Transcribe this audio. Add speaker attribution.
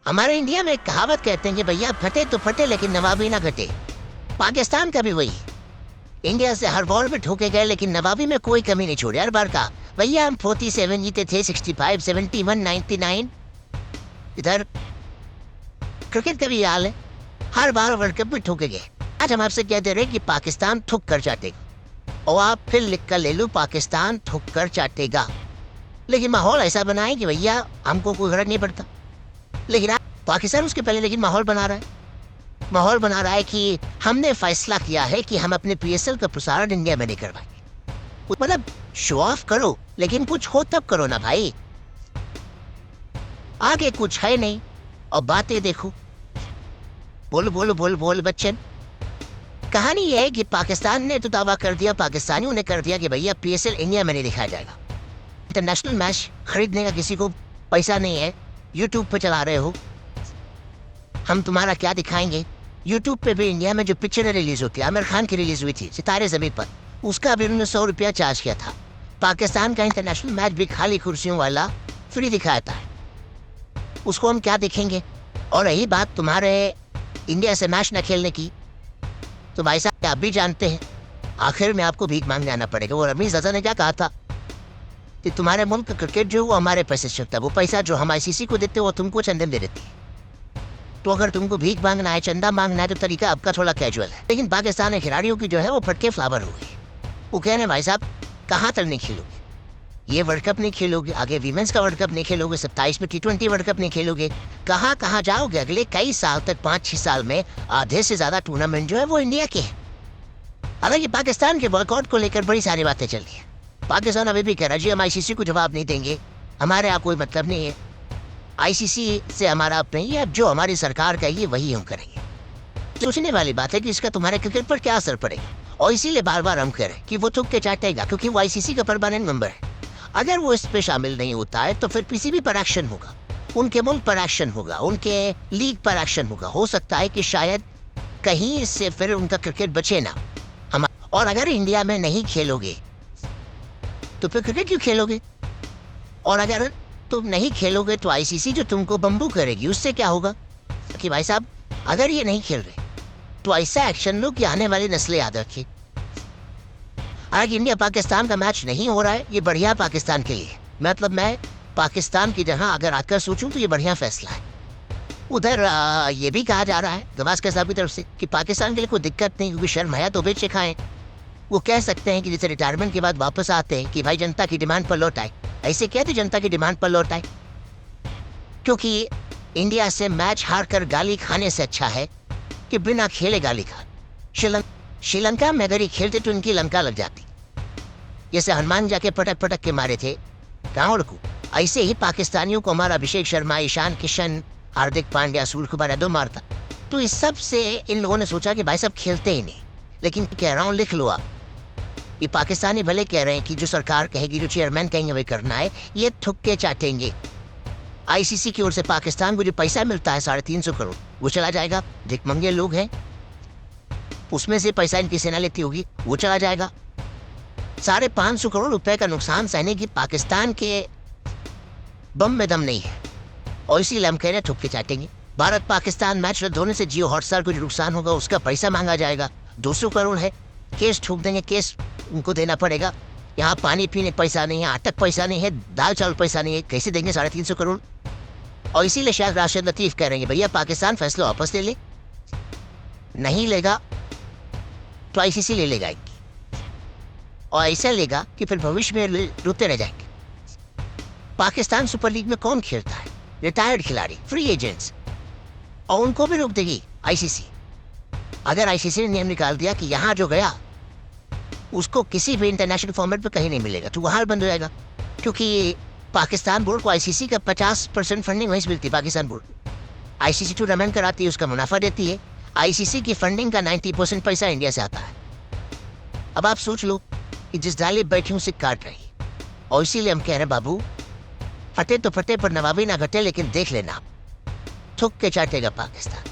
Speaker 1: हमारे इंडिया में एक कहावत कहते हैं कि भैया फटे तो फटे लेकिन नवाबी ना घटे। पाकिस्तान का भी वही। इंडिया से हर वॉर में ठोके गए लेकिन नवाबी में कोई कमी नहीं छोड़ी। हर बार का भैया हम 47 जीते थे, 65, 71, 99। इधर क्रिकेट का भी हाल है, हर बार वर्ल्ड कप में ठोके गए। आज हम आपसे कह दे रहे कि पाकिस्तान ठुक कर चाटेगा, और आप फिर लिख कर ले लो पाकिस्तान ठुक कर चाटेगा। लेकिन माहौल ऐसा बनाए कि भैया हमको कोई फर्क नहीं पड़ता। लेकिन पाकिस्तान उसके पहले लेकिन माहौल बना रहा है कि हमने फैसला किया है कि हम अपने पीएसएल का प्रसारण इंडिया में नहीं करवाएंगे। मतलब शो ऑफ करो लेकिन कुछ हो तब करो ना भाई, आगे कुछ है नहीं और बातें देखो। बोल बोल बोल बोल बच्चन। कहानी यह है कि पाकिस्तान ने तो दावा कर दिया, पाकिस्तानियों ने कर दिया कि भैया पीएसएल इंडिया में नहीं दिखाया जाएगा। इंटरनेशनल मैच खरीदने का किसी को पैसा नहीं है, यूट्यूब पे चला रहे हो, हम तुम्हारा क्या दिखाएंगे। यूट्यूब पे भी इंडिया में जो पिक्चरें रिलीज होती है, आमिर खान की रिलीज हुई थी सितारे ज़मीन पर, उसका भी उन्होंने 100 रुपया चार्ज किया था। पाकिस्तान का इंटरनेशनल मैच भी खाली कुर्सियों वाला फ्री दिखाया था, उसको हम क्या देखेंगे। और रही बात तुम्हारे इंडिया से मैच न खेलने की, तो भाई साहब आप भी जानते हैं आखिर में आपको भीख मांग जाना पड़ेगा। वो रमीज रजा ने क्या कहा था कि तुम्हारे मुल्क का क्रिकेट जो वो हमारे पैसे चलता है, वो पैसा जो हम आईसीसी को देते वो तुमको चंदे दे देती है। तो अगर तुमको भीख मांगना है, चंदा मांगना है, तो तरीका आपका थोड़ा कैजुअल है। लेकिन पाकिस्तान के खिलाड़ियों की जो है वो फटके फ्लावर हो गई। वो कह रहे हैं भाई साहब कहाँ तक नहीं खेलोगे, ये वर्ल्ड कप नहीं खेलोगे, आगे वीमेंस का वर्ल्ड कप नहीं खेलोगे, 27 में T20 वर्ल्ड कप नहीं खेलोगे, कहाँ जाओगे अगले कई साल तक। 5-6 साल में आधे से ज्यादा टूर्नामेंट जो है वो इंडिया के है। हालांकि पाकिस्तान के बॉयकॉट को लेकर बड़ी सारी बातें चल रही है। पाकिस्तान अभी भी कह रहा है जी हम आईसीसी को जवाब नहीं देंगे, हमारे यहाँ कोई मतलब नहीं है, आईसीसी से हमारा अब नहीं है, अब जो हमारी सरकार कहेगी वही हम करेंगे। सोचने वाली बात है कि इसका तुम्हारे क्रिकेट पर क्या असर पड़ेगा, और इसीलिए बार बार हम कह रहे हैं कि वो थूक के चाटेगा, क्योंकि वो आईसीसी का परमानेंट मेंबर है। अगर वो इस पे शामिल नहीं होता है तो फिर पीसीबी पर एक्शन होगा, उनके मुल्क पर एक्शन होगा, उनके लीग पर एक्शन होगा। हो सकता है कि शायद कहीं इससे फिर उनका क्रिकेट बचे ना। हम और अगर इंडिया में नहीं खेलोगे तो फिर क्रिकेट क्यों खेलोगे, और अगर तुम नहीं खेलोगे तो आईसीसी जो तुमको बम्बू करेगी, उससे क्या होगा कि भाई साहब अगर ये नहीं खेल रहे तो ऐसा एक्शन लो कि आने वाली नस्लें याद रखें। आज इंडिया पाकिस्तान का मैच नहीं हो रहा है, ये बढ़िया पाकिस्तान के लिए, मतलब मैं पाकिस्तान की जगह अगर आकर सोचूं तो ये बढ़िया फैसला है। उधर ये भी कहा जा रहा है गवास्कर साहब की तरफ से कि पाकिस्तान के लिए कोई दिक्कत नहीं, क्योंकि शर्म है तो बेचे खाएं। वो कह सकते हैं कि जैसे रिटायरमेंट के बाद वापस आते हैं कि भाई जनता की डिमांड पर लौट आए, ऐसे कहते जनता की डिमांड पर लौट आए। क्योंकि इंडिया से मैच हार कर गाली खाने से अच्छा है कि बिना खेले गाली खा। श्रीलंका में अगर ये खेलते तो इनकी लंका लग जाती, जैसे हनुमान जाके पटक पटक के मारे थे रावण को, ऐसे ही पाकिस्तानियों को हमारा अभिषेक शर्मा, ईशान किशन, हार्दिक पांड्या, सूर्यकुमार यादव मारता। तो इस सब से इन लोगों ने सोचा कि भाई सब खेलते ही नहीं। लेकिन कह रहा हूँ लिख लो आप, ये पाकिस्तानी भले कह रहे हैं कि जो सरकार कहेगी, जो चेयरमैन कहेंगे वही करना है, ये थुक के चाटेंगे। आईसीसी की ओर से पाकिस्तान को जो पैसा मिलता है 350 करोड़, वो चला जाएगा। भिखमंगे लोग हैं, उसमें से पैसा इनकी सेना लेती होगी, वो चला जाएगा। 550 करोड़ रुपए का नुकसान सहने की पाकिस्तान के बम में दम नहीं है, और इसीलिए हम कह रहे हैं थुक के चाटेंगे। भारत पाकिस्तान मैच रद्द होने से जियो हॉटस्टार को जो नुकसान होगा उसका पैसा मांगा जाएगा, 200 करोड़ है, केस ठोक देंगे, केस उनको देना पड़ेगा। यहाँ पानी पीने पैसा नहीं है, आटक पैसा नहीं है, दाल चावल पैसा नहीं है, कैसे देंगे 350 करोड़। और इसीलिए शायद राशिद लतीफ कह रहे हैं भैया पाकिस्तान फैसला वापस ले ले, नहीं लेगा तो आईसीसी ले लेगा इनकी, और ऐसा लेगा कि फिर भविष्य में रुकते रह जाएंगे। पाकिस्तान सुपर लीग में कौन खेलता है, रिटायर्ड खिलाड़ी, फ्री एजेंट्स, और उनको भी रोक देगी आईसीसी। अगर आईसीसी ने नियम निकाल दिया कि यहाँ जो गया उसको किसी भी इंटरनेशनल फॉर्मेट पे कहीं नहीं मिलेगा, तो वहाँ बंद हो जाएगा। क्योंकि पाकिस्तान बोर्ड को आईसीसी का 50% फंडिंग वहीं से मिलती है। पाकिस्तान बोर्ड आईसीसी टूर्नामेंट कराती है, उसका मुनाफा देती है। आईसीसी की फंडिंग का 90% पैसा इंडिया से आता है। अब आप सोच लो कि जिस डाली बैठी उसे काट रही, और इसीलिए हम कह रहे हैं बाबू फटे तो फटे पर नवाबी ना घटे, लेकिन देख लेना थुक के चाटेगा पाकिस्तान।